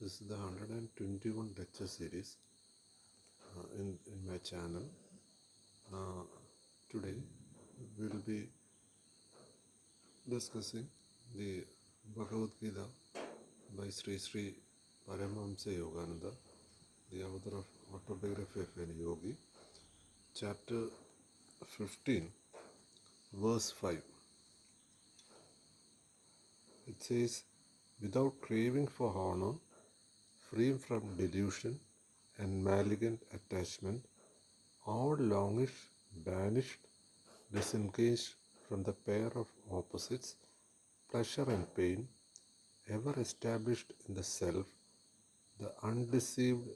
This is the 121 lecture series in my channel. Today we will be discussing the Bhagavad Gita by Sri Paramahansa Yogananda, the author of Autobiography of a Yogi, chapter 15, verse 5. It says, without craving for honor, free from delusion and malignant attachment, all longish, banished, disengaged from the pair of opposites, pleasure and pain, ever established in the self, the undeceived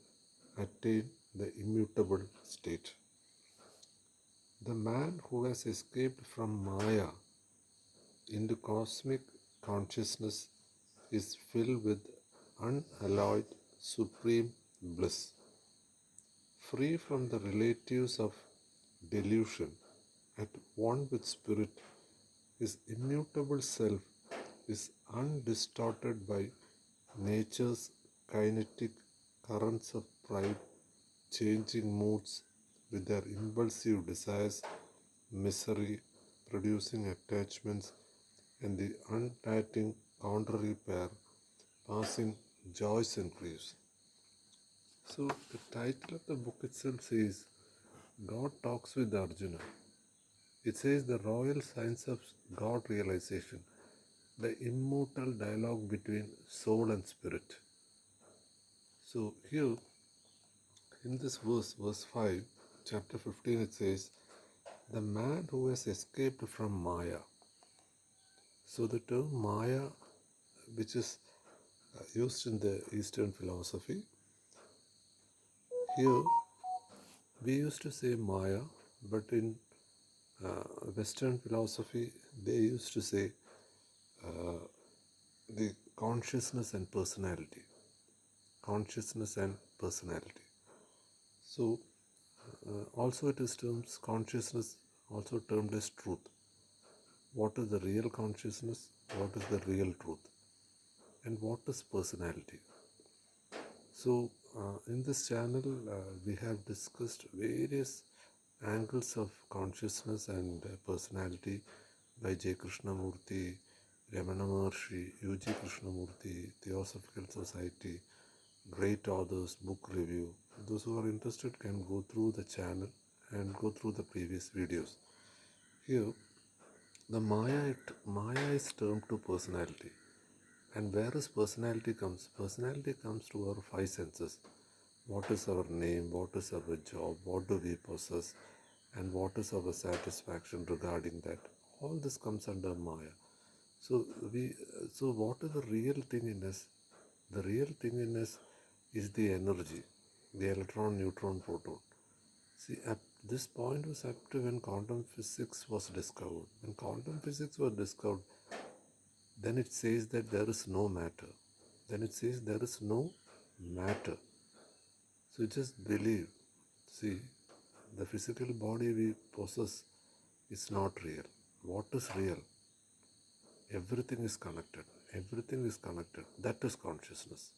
attain the immutable state. The man who has escaped from Maya into cosmic consciousness is filled with unalloyed supreme bliss. Free from the relatives of delusion, at one with spirit, his immutable self is undistorted by nature's kinetic currents of pride, changing moods with their impulsive desires, misery, producing attachments, and the untiring contrary pair, passing joys and griefs. So the title of the book itself says, God talks with Arjuna. It says the royal science of God realization, the immortal dialogue between soul and spirit. So here in this verse 5, chapter 15, it says, the man who has escaped from Maya. So the term Maya, which is used in the Eastern philosophy, here we used to say Maya, but in Western philosophy, they used to say the consciousness and personality. Consciousness and personality. So, also it is termed consciousness, also termed as truth. What is the real consciousness? What is the real truth? And what is personality? So, in this channel, we have discussed various angles of consciousness and personality by J. Krishnamurti, Ramana Maharshi, U.G. Krishnamurti, Theosophical Society, great authors, book review. Those who are interested can go through the channel and go through the previous videos. Here, the Maya is termed to personality. And where is personality comes? Personality comes to our five senses. What is our name? What is our job? What do we possess? And what is our satisfaction regarding that? All this comes under Maya. So what is the real thing in us? The real thing in us is the energy, the electron, neutron, proton. See, at this point was up to when quantum physics was discovered. When quantum physics was discovered, then it says that there is no matter. Then it says there is no matter. So just believe. See, the physical body we possess is not real. What is real? Everything is connected. Everything is connected. That is consciousness.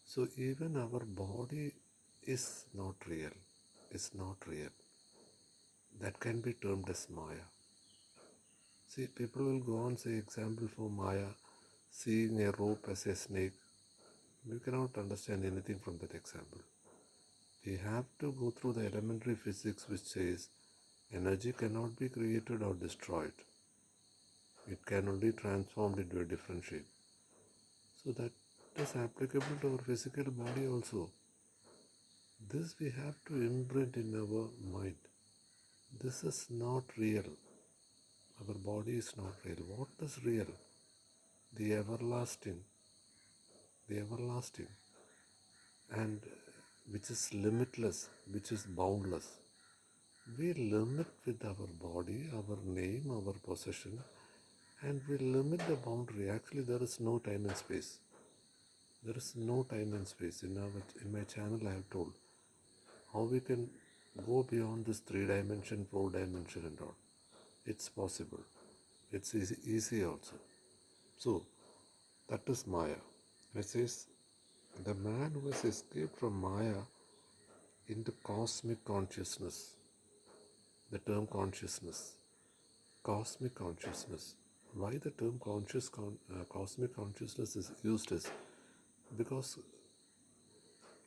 So even our body is not real. It's not real. That can be termed as Maya. See, people will go on say example for Maya, seeing a rope as a snake. We cannot understand anything from that example. We have to go through the elementary physics which says energy cannot be created or destroyed. It can only transformed into a different shape. So that is applicable to our physical body also. This we have to imprint in our mind. This is not real. Our body is not real. What is real? The everlasting. The everlasting. And which is limitless, which is boundless. We limit with our body, our name, our possession, and we limit the boundary. Actually, there is no time and space. There is no time and space. In my channel, I have told how we can go beyond this 3-dimension, 4-dimension and all. It's possible. It's easy also. So, that is Maya. It says The man who has escaped from Maya into cosmic consciousness, the term consciousness, cosmic consciousness. Why the term cosmic consciousness is used is because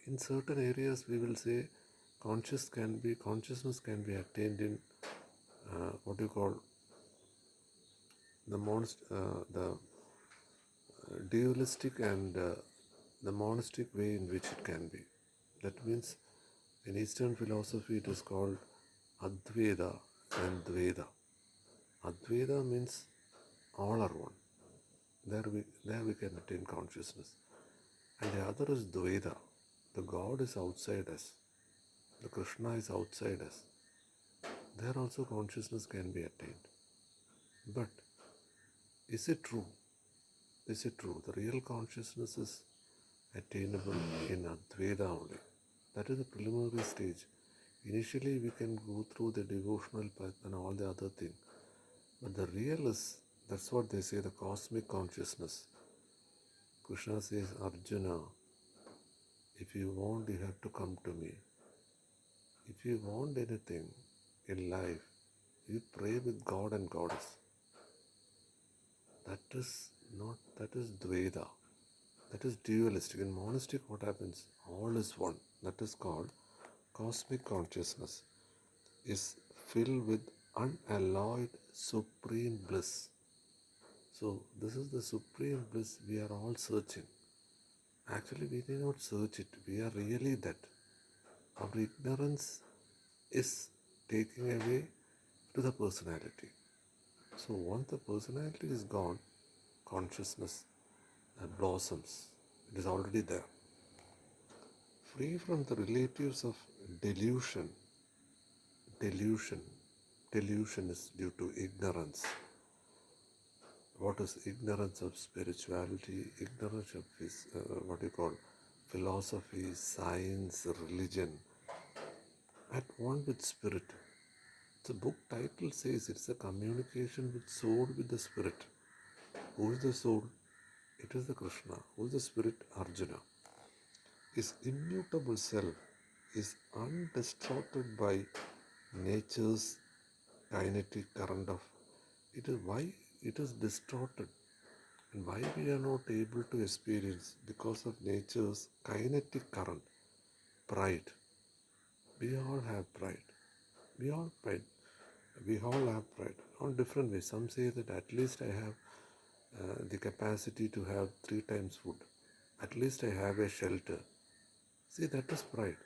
in certain areas we will say consciousness can be attained in what you call the dualistic and the monistic way in which it can be. That means in Eastern philosophy it is called Advaita and Dvaita. Advaita means all are one. There we can attain consciousness. And the other is Dvaita. The God is outside us. The Krishna is outside us. There also consciousness can be attained. But is it true? Is it true? The real consciousness is attainable in Advaita only. That is the preliminary stage. Initially we can go through the devotional path and all the other thing. But the real is, that's what they say, the cosmic consciousness. Krishna says, Arjuna, if you want, you have to come to me. If you want anything in life, you pray with God and Goddess. That is Dvaita. That is dualistic. In monistic, what happens? All is one. That is called cosmic consciousness. Is filled with unalloyed supreme bliss. So this is the supreme bliss we are all searching. Actually, we need not search it. We are really that. Our ignorance is taking away to the personality. So once the personality is gone, consciousness blossoms. It is already there. Free from the relatives of delusion. Delusion is due to ignorance. What is ignorance of spirituality, ignorance of philosophy, science, religion, at one with spirit. The book title says it's a communication with soul with the spirit. Who is the soul? It is the Krishna. Who is the spirit? Arjuna. His immutable self is undistorted by nature's kinetic current of it is why it is distorted and why we are not able to experience because of nature's kinetic current. Pride. We all have pride. We all have pride on different ways. Some say that at least I have the capacity to have 3 times food. At least I have a shelter. See, that is pride.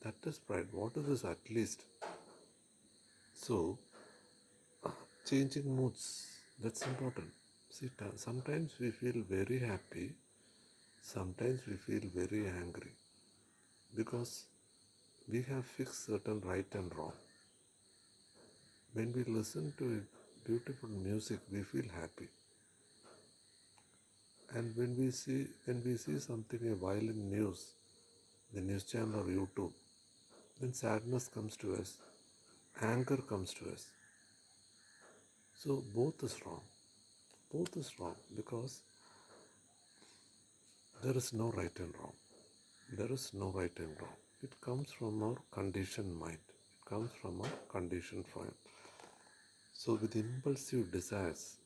That is pride. What is this at least? So, changing moods, that's important. See, sometimes we feel very happy, sometimes we feel very angry because we have fixed certain right and wrong. When we listen to beautiful music, we feel happy. And when we see something, a violent news, the news channel or YouTube, then sadness comes to us, anger comes to us. So both is wrong. Both is wrong because there is no right and wrong. There is no right and wrong. It comes from our conditioned mind. It comes from our conditioned mind. So with impulsive desires,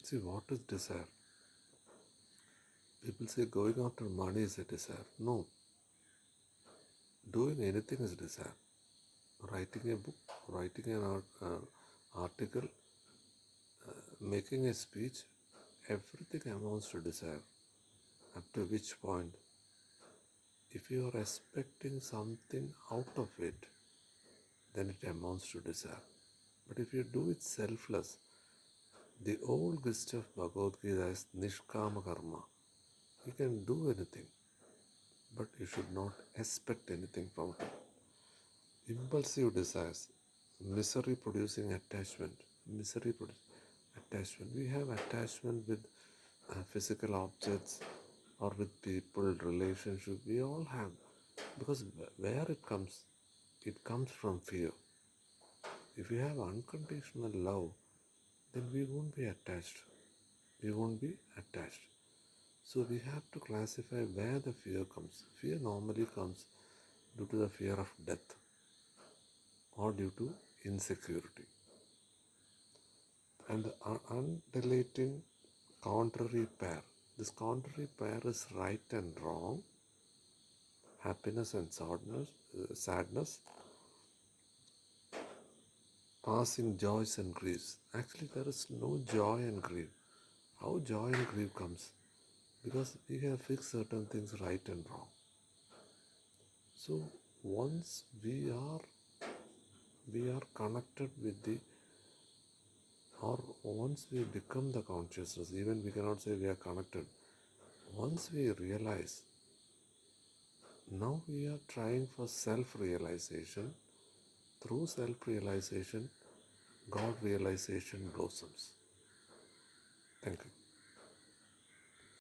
see what is desire? People say going after money is a desire. No. Doing anything is desire. Writing a book, writing an article, making a speech, everything amounts to desire. Up to which point, if you are expecting something out of it, then it amounts to desire. But if you do it selfless, the old gist of Bhagavad Gita is Nishkama Karma. You can do anything, but you should not expect anything from it. Impulsive desires, misery producing attachment. We have attachment with physical objects or with people, relationship. We all have. Because where it comes from fear. If we have unconditional love, then we won't be attached. So we have to classify where the fear comes. Fear normally comes due to the fear of death or due to insecurity. And the undulating contrary pair. This contrary pair is right and wrong, happiness and sadness, passing joys and griefs. Actually, there is no joy and grief. How joy and grief comes? Because we have fixed certain things right and wrong. So once we are connected with the, or once we become the consciousness, even we cannot say we are connected. Once we realize, now we are trying for self-realization. Through self-realization, God realization blossoms. Thank you.